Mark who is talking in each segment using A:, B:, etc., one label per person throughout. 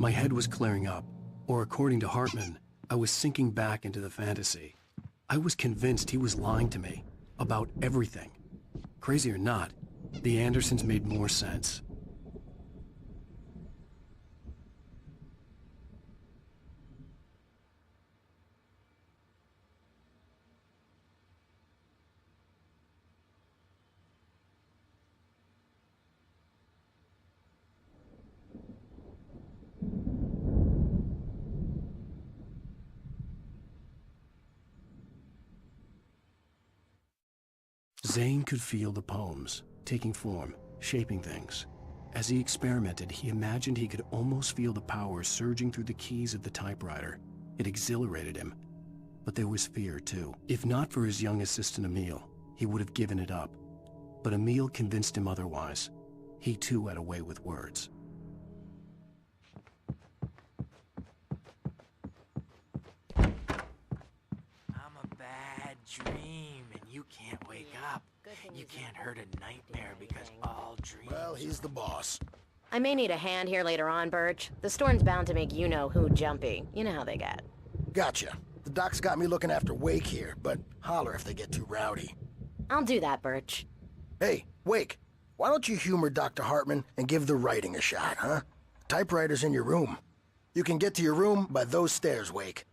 A: My head was clearing up, or according to Hartman, I was sinking back into the fantasy. I was convinced he was lying to me about everything. Crazy or not, the Andersons made more sense. Zane could feel the poems, taking form, shaping things. As he experimented, he imagined he could almost feel the power surging through the keys of the typewriter. It exhilarated him. But there was fear, too. If not for his young assistant Emil, he would have given it up. But Emil convinced him otherwise. He, too, had a way with words.
B: I'm a bad dream, and you can't wake up. You can't hurt a nightmare because all dreams...
C: Well, he's the boss.
D: I may need a hand here later on, Birch. The storm's bound to make you-know-who jumpy. You know how they get.
C: Gotcha. The doc's got me looking after Wake here, but holler if they get too rowdy.
D: I'll do that, Birch.
C: Hey, Wake, why don't you humor Dr. Hartman and give the writing a shot, huh? Typewriter's in your room. You can get to your room by those stairs, Wake.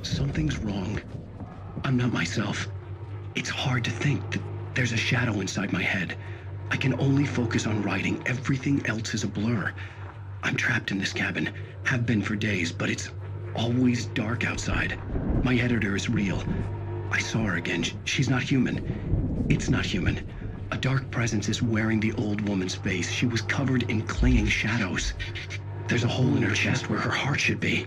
A: Something's wrong. I'm not myself. It's hard to think that there's a shadow inside my head. I can only focus on writing. Everything else is a blur. I'm trapped in this cabin, have been for days, but it's always dark outside. My editor is real. I saw her again. She's not human. It's not human. A dark presence is wearing the old woman's face. She was covered in clinging shadows. There's a hole in her chest where her heart should be.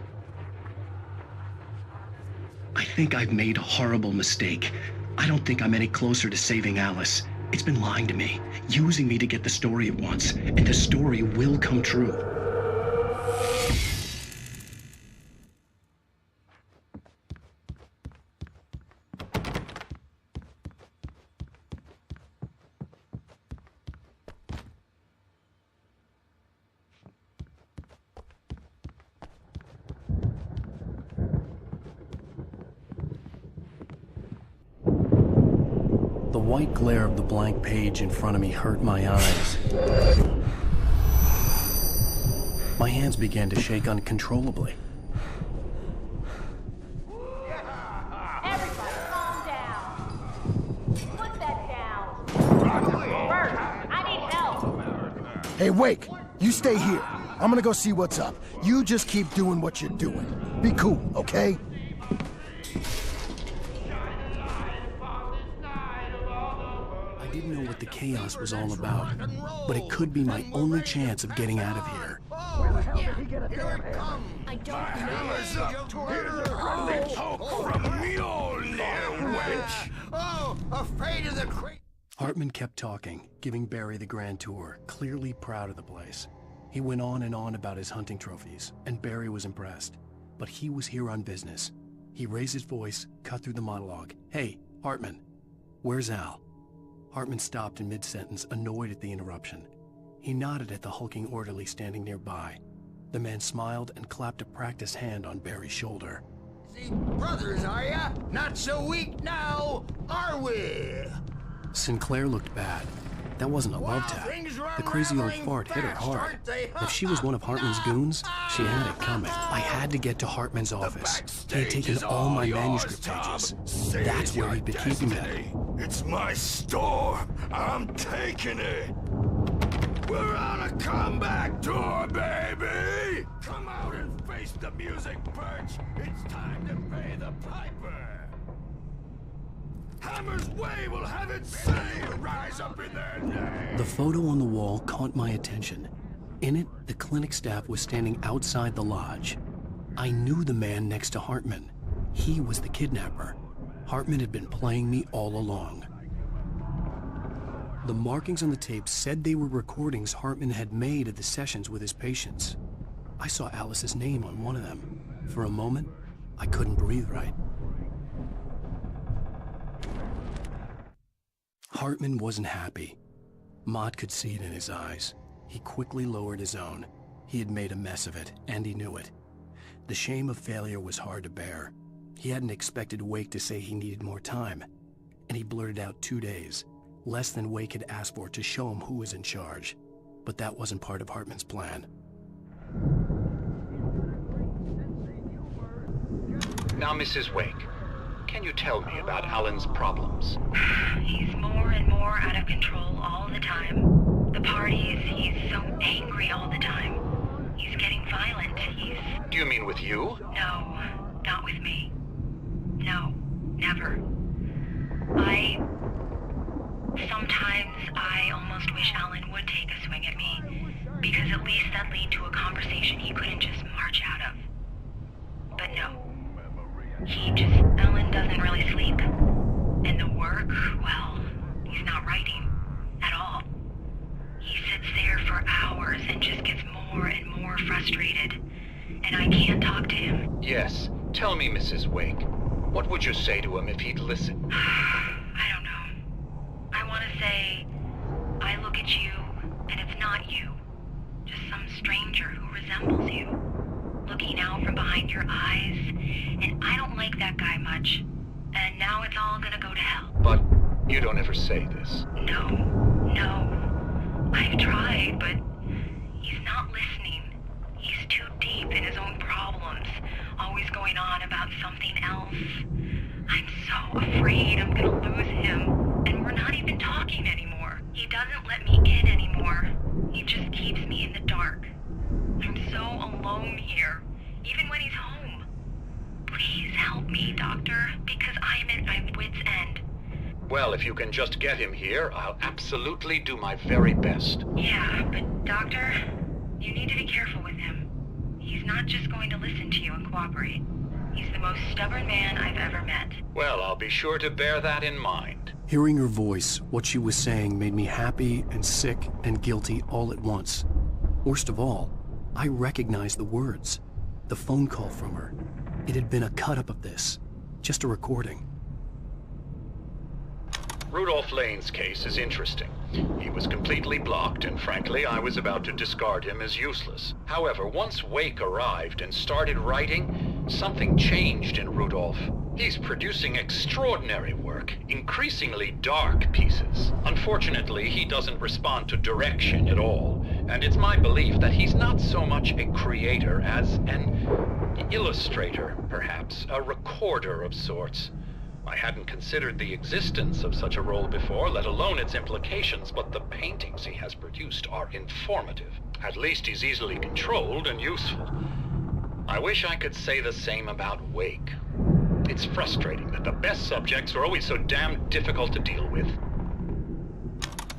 A: I think I've made a horrible mistake. I don't think I'm any closer to saving Alice. It's been lying to me, using me to get the story it wants, and the story will come true. The white glare of the blank page in front of me hurt my eyes. My hands began to shake uncontrollably.
E: Everybody calm down. Put that down. Bert, I need help.
C: Hey, Wake, you stay here. I'm gonna go see what's up. You just keep doing what you're doing. Be cool, okay?
A: I didn't know what the chaos was all about, but it could be my only chance of getting out of here.
C: Where the hell did he get a damn hammer?
D: I don't
F: Hammer's up to her. Poke from Mjolnir, wench. Oh, afraid of the
A: Hartman kept talking, giving Barry the grand tour, clearly proud of the place. He went on and on about his hunting trophies, and Barry was impressed. But he was here on business. He raised his voice, cut through the monologue. Hey, Hartman, where's Al? Hartman stopped in mid-sentence, annoyed at the interruption. He nodded at the hulking orderly standing nearby. The man smiled and clapped a practiced hand on Barry's shoulder.
F: See, brothers, are ya? Not so weak now, are we?
A: Sinclair looked bad. That wasn't a love tap. The crazy old fart hit her hard. If she was one of Hartman's goons, she had it coming. I had to get to Hartman's office. He had taken all my manuscript pages. That's where he'd been keeping them.
F: It's my store. I'm taking it. We're on a comeback tour, baby. Come out and face the music, Birch. It's time to pay the piper. Hammer's Way will have its say rise up in their name.
A: The photo on the wall caught my attention. In it, the clinic staff was standing outside the lodge. I knew the man next to Hartman. He was the kidnapper. Hartman had been playing me all along. The markings on the tape said they were recordings Hartman had made of the sessions with his patients. I saw Alice's name on one of them. For a moment, I couldn't breathe right. Hartman wasn't happy. Mott could see it in his eyes. He quickly lowered his own. He had made a mess of it, and he knew it. The shame of failure was hard to bear. He hadn't expected Wake to say he needed more time, and he blurted out 2 days, less than Wake had asked for to show him who was in charge. But that wasn't part of Hartman's plan.
G: Now, Mrs. Wake, can you tell me about Alan's problems?
H: He's more and more out of control all the time. The parties, he's so angry all the time. He's getting violent.
G: Do you mean with you?
H: No, not with me. No, never. Sometimes I almost wish Alan would take a swing at me, because at least that lead to a conversation he couldn't just march out of. But no. Alan doesn't really sleep. And the work, well, he's not writing at all. He sits there for hours and just gets more and more frustrated. And I can't talk to him.
G: Yes. Tell me, Mrs. Wake, what would you say to him if he'd listen?
H: I don't know. I want to say, I look at you, and it's not you. Just some stranger who resembles you. Looking out from behind your eyes, and I don't like that guy much. And now it's all gonna go to hell.
G: But you don't ever say this.
H: No. I've tried, but he's not listening. He's too deep in his own problems, always going on about something else. I'm so afraid I'm gonna lose him, and we're not even talking anymore. He doesn't let me in anymore. He just keeps me in the dark. I'm so alone here, even when he's home. Please help me, Doctor, because I'm at my wit's end.
G: Well, if you can just get him here, I'll absolutely do my very best.
H: Yeah, but Doctor, you need to be careful with him. He's not just going to listen to you and cooperate. He's the most stubborn man I've ever met.
G: Well, I'll be sure to bear that in mind.
A: Hearing her voice, what she was saying made me happy and sick and guilty all at once. Worst of all, I recognized the words. The phone call from her. It had been a cut-up of this. Just a recording.
G: Rudolph Lane's case is interesting. He was completely blocked, and frankly, I was about to discard him as useless. However, once Wake arrived and started writing, something changed in Rudolph. He's producing extraordinary work, increasingly dark pieces. Unfortunately, he doesn't respond to direction at all, and it's my belief that he's not so much a creator as an illustrator, perhaps, a recorder of sorts. I hadn't considered the existence of such a role before, let alone its implications, but the paintings he has produced are informative. At least he's easily controlled and useful. I wish I could say the same about Wake. It's frustrating that the best subjects are always so damn difficult to deal with.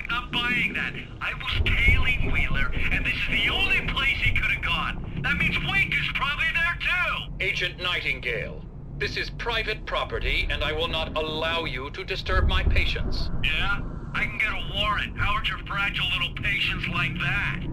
I: I'm buying that. I was tailing Wheeler, and this is the only place he could have gone. That means Wake is probably there too!
G: Agent Nightingale, this is private property, and I will not allow you to disturb my patients.
I: Yeah? I can get a warrant. How would your fragile little patients like that?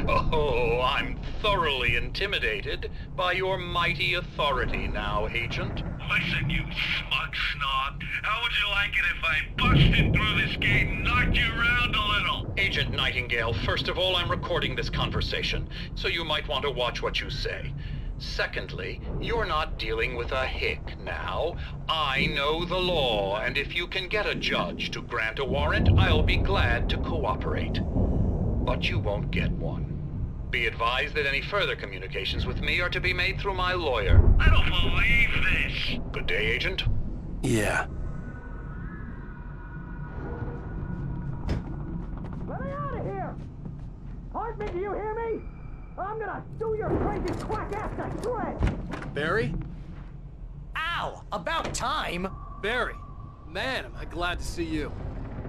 G: Oh, I'm thoroughly intimidated by your mighty authority now, Agent.
I: Listen, you smug snob. How would you like it if I busted through this gate and knocked you around a little?
G: Agent Nightingale, first of all, I'm recording this conversation, so you might want to watch what you say. Secondly, you're not dealing with a hick now. I know the law, and if you can get a judge to grant a warrant, I'll be glad to cooperate. But you won't get one. Be advised that any further communications with me are to be made through my lawyer.
I: I don't believe this.
G: Good day, Agent.
A: Yeah.
J: Let me out of here! Hartman, do you hear me? I'm gonna sue your crazy quack ass to shreds!
K: Barry?
B: Ow! About time!
K: Barry! Man, am I glad to see you.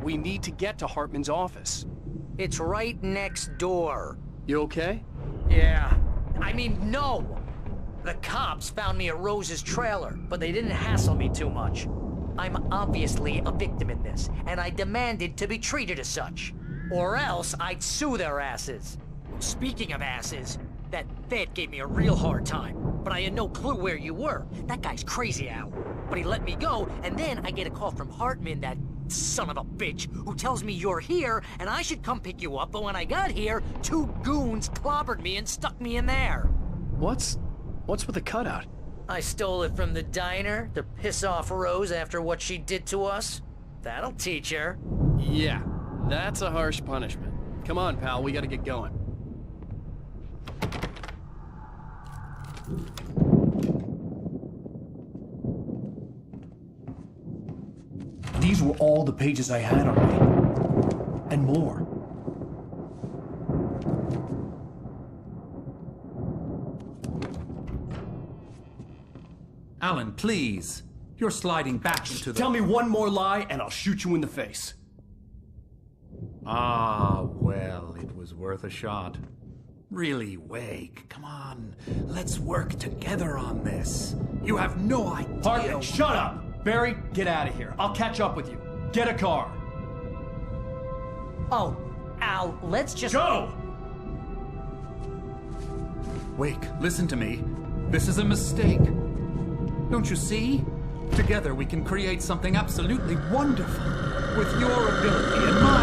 A: We need to get to Hartman's office.
B: It's right next door.
K: You okay?
B: Yeah. I mean, no! The cops found me at Rose's trailer, but they didn't hassle me too much. I'm obviously a victim in this, and I demanded to be treated as such. Or else I'd sue their asses. Speaking of asses, that Fed gave me a real hard time, but I had no clue where you were. That guy's crazy, Al. But he let me go, and then I get a call from Hartman that Son of a bitch, who tells me you're here and I should come pick you up, but when I got here, 2 goons clobbered me and stuck me in there.
K: What's with the cutout?
B: I stole it from the diner to piss off Rose after what she did to us. That'll teach her.
K: Yeah, that's a harsh punishment. Come on, pal, we gotta get going.
A: These were all the pages I had on me. And more.
L: Alan, please. You're sliding back into the...
A: Tell me one more lie and I'll shoot you in the face.
L: Ah, well, it was worth a shot. Really, Wake, come on. Let's work together on this. You have no idea...
A: Hartman, shut up! Barry, get out of here. I'll catch up with you. Get a car.
B: Oh, Al, let's just...
A: Go!
L: Wake, listen to me. This is a mistake. Don't you see? Together we can create something absolutely wonderful. With your ability and my